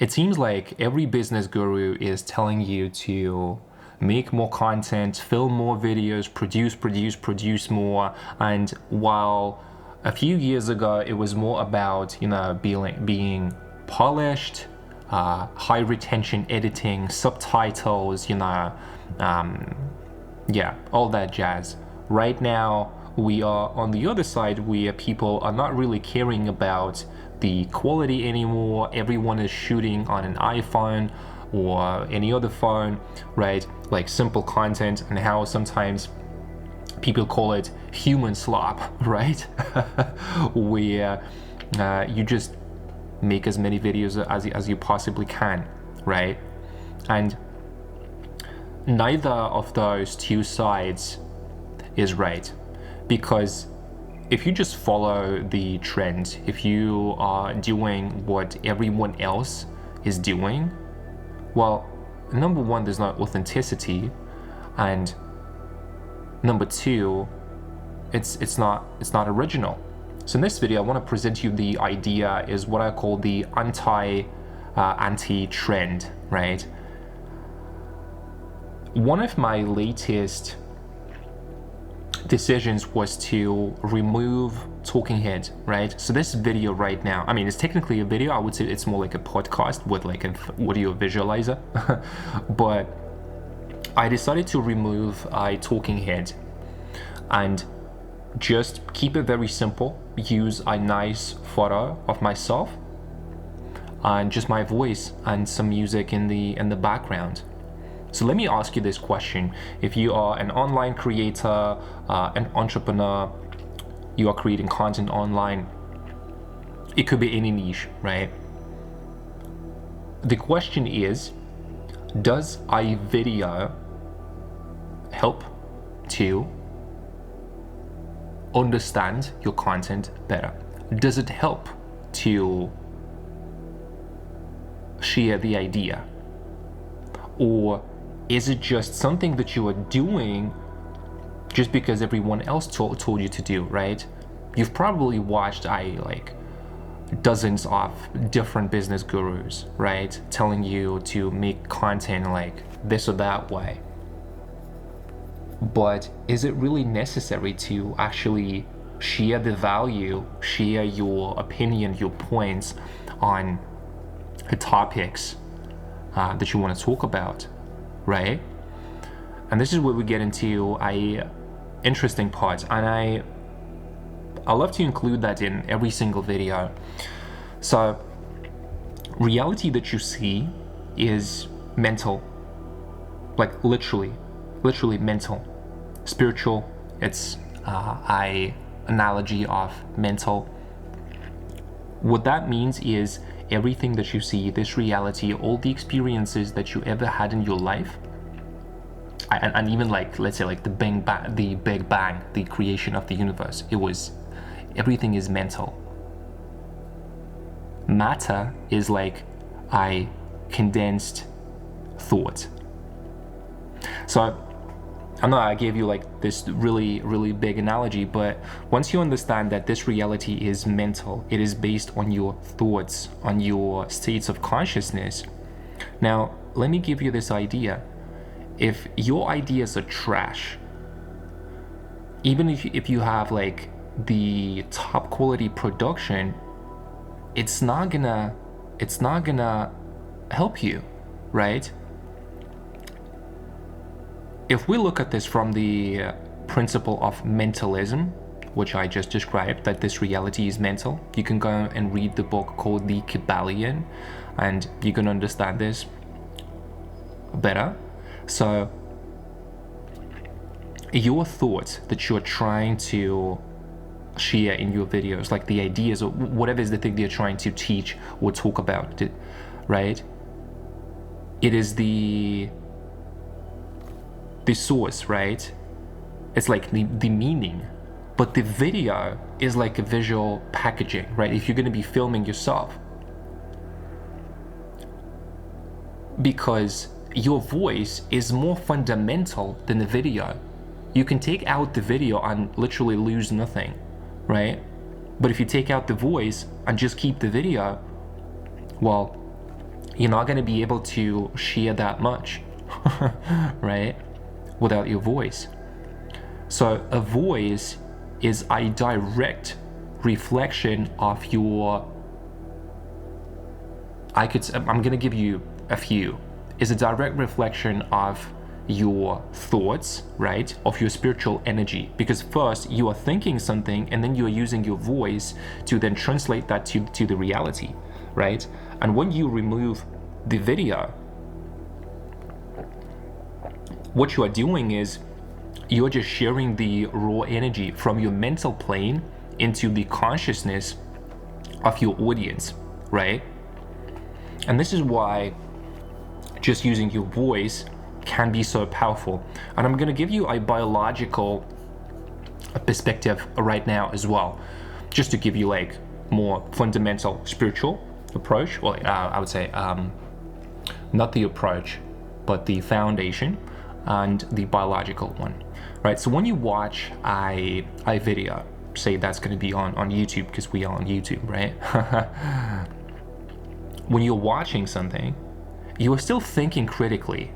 It seems like every business guru is telling you to make more content, film more videos, produce more. And while a few years ago it was more about, being polished, high retention editing, subtitles, all that jazz. Right now, we are on the other side where people are not really caring about the quality anymore. Everyone is shooting on an iPhone or any other phone, right? Like simple content, and how sometimes people call it human slop, right? Where you just make as many videos as you possibly can, right? And neither of those two sides is right, because if you just follow the trend, if you are doing what everyone else is doing, well, number one, there's no authenticity, and number two, it's not original. So in this video, I want to present you the idea is what I call the anti-trend, right? One of my latest decisions was to remove talking head, right? So this video right now, I mean, it's technically a video. I would say it's more like a podcast with like an audio visualizer, but I decided to remove a talking head and just keep it very simple. Use a nice photo of myself and just my voice and some music in the background. So let me ask you this question. If you are an online creator, an entrepreneur, you are creating content online, it could be any niche, right? The question is, does a video help to understand your content better? Does it help to share the idea? Or is it just something that you are doing just because everyone else told you to do, right? You've probably watched dozens of different business gurus, right? Telling you to make content like this or that way. But is it really necessary to actually share the value, share your opinion, your points on the topics that you want to talk about, right? And this is where we get into a interesting part, and I love to include that in every single video. So reality that you see is mental, like literally mental. Spiritual, it's a analogy of mental. What that means is everything that you see, this reality, all the experiences that you ever had in your life, and even like, let's say like the Big Bang, the creation of the universe, everything is mental. Matter is like a condensed thought. So I know I gave you like this really big analogy, but once you understand that this reality is mental, it is based on your thoughts, on your states of consciousness. Now, let me give you this idea. If your ideas are trash, even if you have like the top quality production, it's not gonna help you, right? If we look at this from the principle of mentalism, which I just described, that this reality is mental, you can go and read the book called The Kybalion, and you can understand this better. So your thoughts that you're trying to share in your videos, like the ideas or whatever is the thing they're trying to teach or talk about, right? It is the source, right? It's like the meaning, but the video is like a visual packaging, right? If you're going to be filming yourself, because your voice is more fundamental than the video. You can take out the video and literally lose nothing, right? But if you take out the voice and just keep the video, well, you're not going to be able to share that much, right? Without your voice. So a voice is a direct reflection of your, I'm going to give you a few, is a direct reflection of your thoughts, right? Of your spiritual energy. Because first you are thinking something and then you are using your voice to then translate that to the reality, right? And when you remove the video, what you are doing is you're just sharing the raw energy from your mental plane into the consciousness of your audience, right? And this is why just using your voice can be so powerful. And I'm going to give you a biological perspective right now as well, just to give you like more fundamental spiritual approach. Well, I would say not the approach, but the foundation and the biological one, right? So when you watch a video, say that's going to be on YouTube, because we are on YouTube, right? When you're watching something, you are still thinking critically,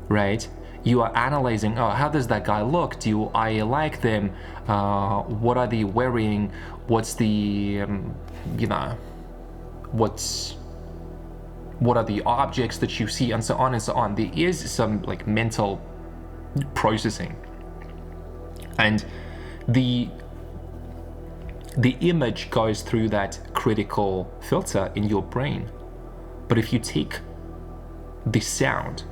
right? You are analyzing, oh, how does that guy look? Do I like them? What are they wearing? What's the, what are the objects that you see, and so on and so on. There is some like mental processing, and the image goes through that critical filter in your brain. But if you take the sound,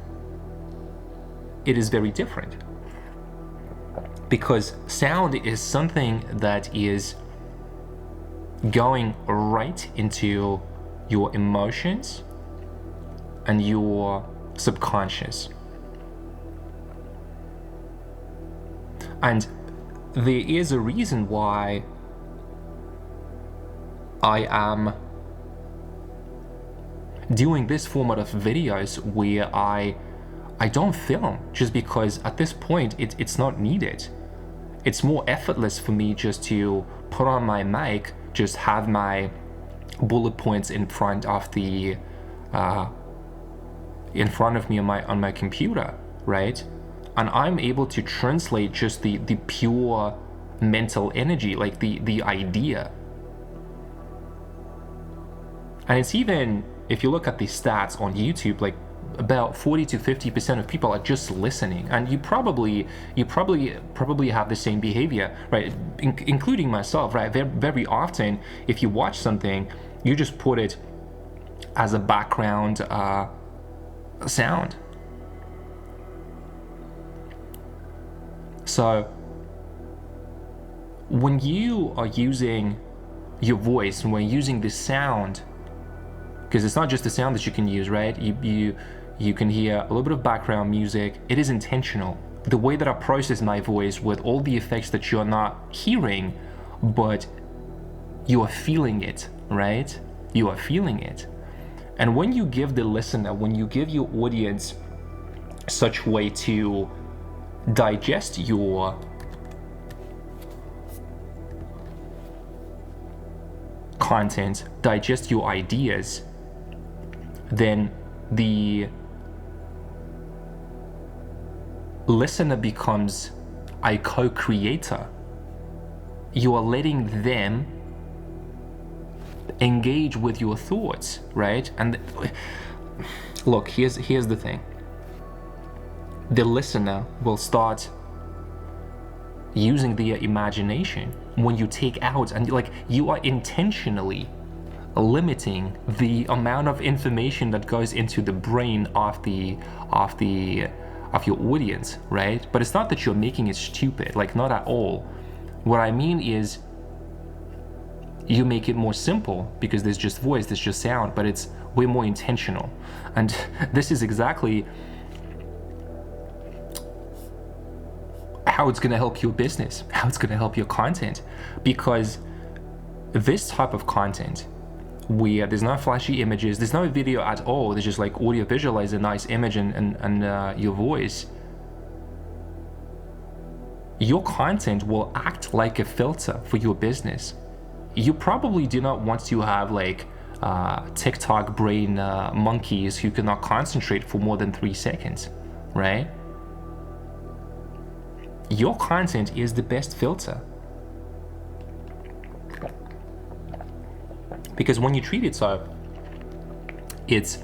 it is very different, because sound is something that is going right into your emotions and your subconscious. And there is a reason why I am doing this format of videos where I don't film, just because at this point it's not needed. It's more effortless for me just to put on my mic, just have my bullet points in front of the me on my computer, right? And I'm able to translate just the pure mental energy, like the idea. And it's even, if you look at the stats on YouTube, like about 40 to 50% of people are just listening, and you probably have the same behavior, right? Including myself, right? Very often, if you watch something, you just put it as a background sound. So when you are using your voice and when you're using the sound, because it's not just the sound that you can use, right? You can hear a little bit of background music. It is intentional. The way that I process my voice with all the effects that you're not hearing, but you are feeling it, right? You are feeling it. And when you give the listener, when you give your audience such way to digest your content, digest your ideas, then the listener becomes a co-creator. You are letting them engage with your thoughts, right? And look, here's the thing. The listener will start using their imagination when you take out, and like you are intentionally limiting the amount of information that goes into the brain of your audience, right? But it's not that you're making it stupid, like not at all. What I mean is you make it more simple, because there's just voice, there's just sound, but it's way more intentional. And this is exactly how it's going to help your business, how it's going to help your content. Because this type of content where there's no flashy images, there's no video at all, there's just like audio visualize a nice image and your voice, your content will act like a filter for your business. You probably do not want to have like TikTok brain monkeys who cannot concentrate for more than 3 seconds, right? Your content is the best filter. Because when you treat it so, it's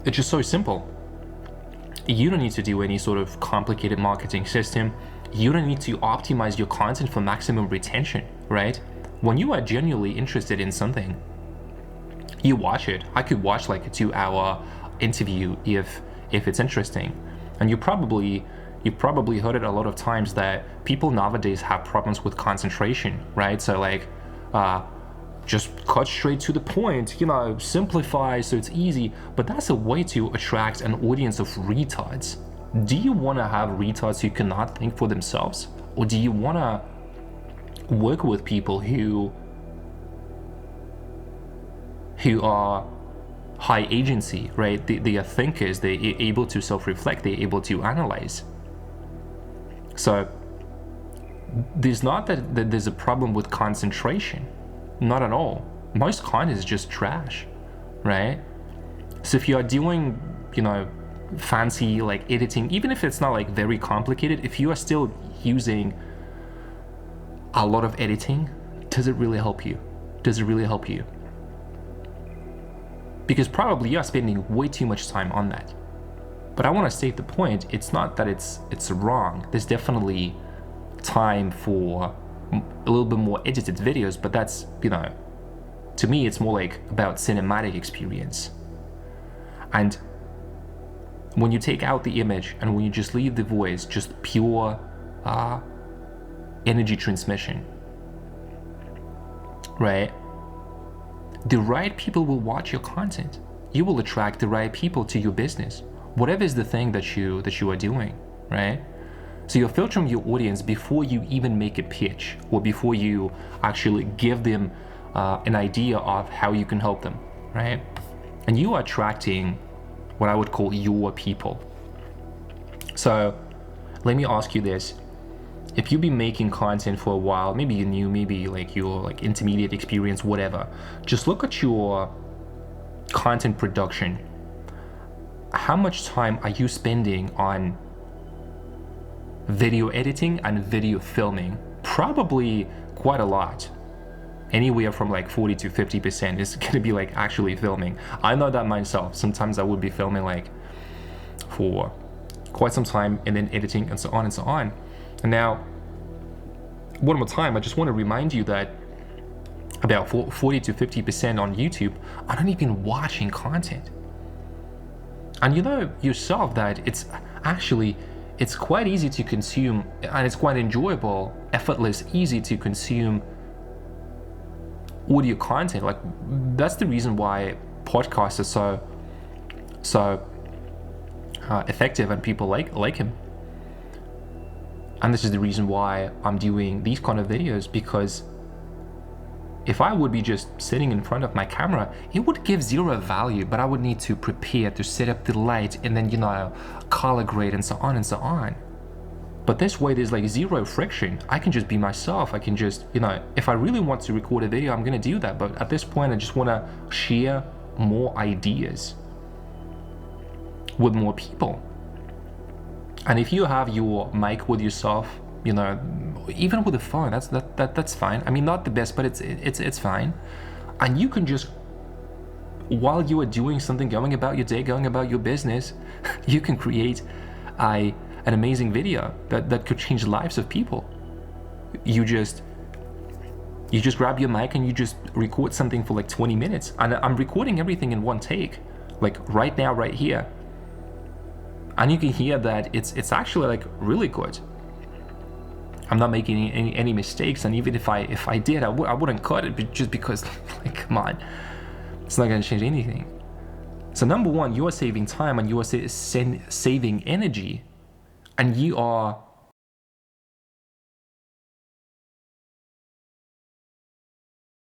just so simple. You don't need to do any sort of complicated marketing system. You don't need to optimize your content for maximum retention, right? When you are genuinely interested in something, you watch it. I could watch like a 2-hour interview if it's interesting. And you've probably heard it a lot of times that people nowadays have problems with concentration, right? So like, just cut straight to the point, simplify so it's easy. But that's a way to attract an audience of retards. Do you want to have retards who cannot think for themselves? Or do you want to work with people who are high agency, right? They are thinkers, they're able to self-reflect, they're able to analyze. So there's not that there's a problem with concentration. Not at all. Most content is just trash, right? So if you are doing, fancy like editing, even if it's not like very complicated, if you are still using a lot of editing, does it really help you? Does it really help you? Because probably you are spending way too much time on that. But I want to state the point, it's not that it's wrong. There's definitely time for a little bit more edited videos, but that's, to me, it's more like about cinematic experience. And when you take out the image and when you just leave the voice, just pure energy transmission, right? The right people will watch your content. You will attract the right people to your business, whatever is the thing that you are doing, right? So you're filtering your audience before you even make a pitch or before you actually give them an idea of how you can help them, right? And you are attracting what I would call your people. So let me ask you this. If you've been making content for a while, maybe you're new, maybe like you're like intermediate experience, whatever, just look at your content production. How much time are you spending on video editing and video filming? Probably quite a lot. Anywhere from like 40 to 50% is gonna be like actually filming. I know that myself. Sometimes I would be filming like for quite some time and then editing and so on and so on. And now, one more time, I just want to remind you that about 40 to 50% on YouTube are not even watching content. And you know yourself that it's quite easy to consume, and it's quite enjoyable, effortless, easy to consume audio content. Like, that's the reason why podcasts are so effective and people like him. And this is the reason why I'm doing these kind of videos, because if I would be just sitting in front of my camera, it would give zero value, but I would need to prepare to set up the light and then, color grade and so on and so on. But this way, there's like zero friction. I can just be myself. I can just, if I really want to record a video, I'm gonna do that. But at this point, I just wanna share more ideas with more people. And if you have your mic with yourself, even with a phone, that's fine. I mean, not the best, but it's fine. And you can just, while you are doing something, going about your day, going about your business, you can create an amazing video that could change the lives of people. You just grab your mic and you just record something for like 20 minutes. And I'm recording everything in one take, like right now, right here. And you can hear that it's actually like really good. I'm not making any mistakes, and even if I did, I wouldn't cut it just because, like, come on, it's not gonna change anything. So number one, you are saving time and you are saving energy, and you are